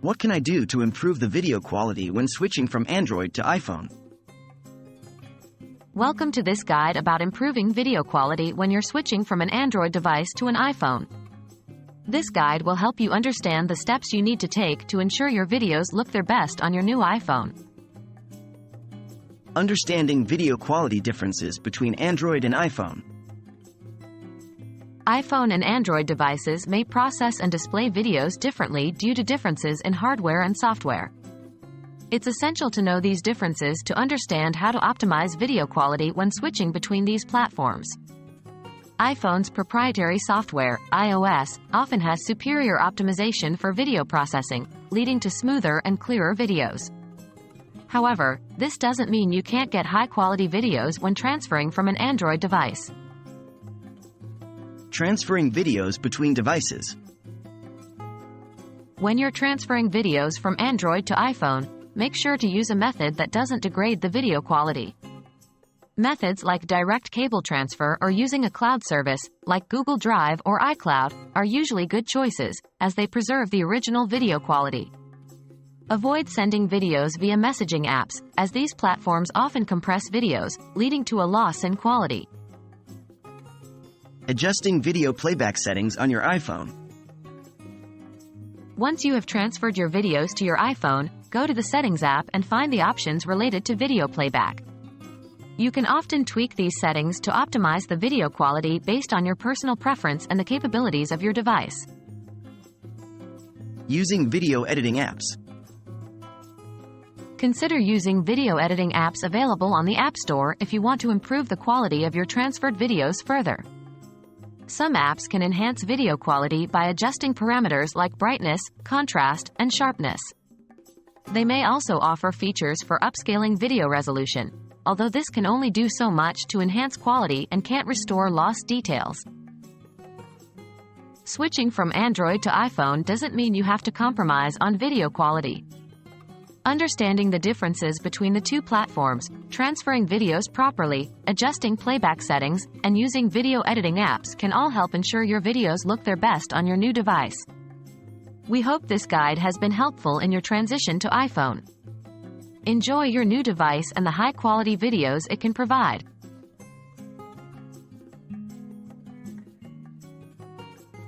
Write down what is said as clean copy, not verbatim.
What can I do to improve the video quality when switching from Android to iPhone? Welcome to this guide about improving video quality when you're switching from an Android device to an iPhone. This guide will help you understand the steps you need to take to ensure your videos look their best on your new iPhone. Understanding video quality differences between Android and iPhone. iPhone and Android devices may process and display videos differently due to differences in hardware and software. It's essential to know these differences to understand how to optimize video quality when switching between these platforms. iPhone's proprietary software, iOS, often has superior optimization for video processing, leading to smoother and clearer videos. However, this doesn't mean you can't get high-quality videos when transferring from an Android device. Transferring videos between devices. When you're transferring videos from Android to iPhone, make sure to use a method that doesn't degrade the video quality. Methods like direct cable transfer or using a cloud service, like Google Drive or iCloud, are usually good choices, as they preserve the original video quality. Avoid sending videos via messaging apps, as these platforms often compress videos, leading to a loss in quality. Adjusting video playback settings on your iPhone. Once you have transferred your videos to your iPhone, go to the Settings app and find the options related to video playback. You can often tweak these settings to optimize the video quality based on your personal preference and the capabilities of your device. Using video editing apps. Consider using video editing apps available on the App Store if you want to improve the quality of your transferred videos further. Some apps can enhance video quality by adjusting parameters like brightness, contrast, and sharpness. They may also offer features for upscaling video resolution, although this can only do so much to enhance quality and can't restore lost details. Switching from Android to iPhone doesn't mean you have to compromise on video quality. Understanding the differences between the two platforms, transferring videos properly, adjusting playback settings, and using video editing apps can all help ensure your videos look their best on your new device. We hope this guide has been helpful in your transition to iPhone. Enjoy your new device and the high-quality videos it can provide.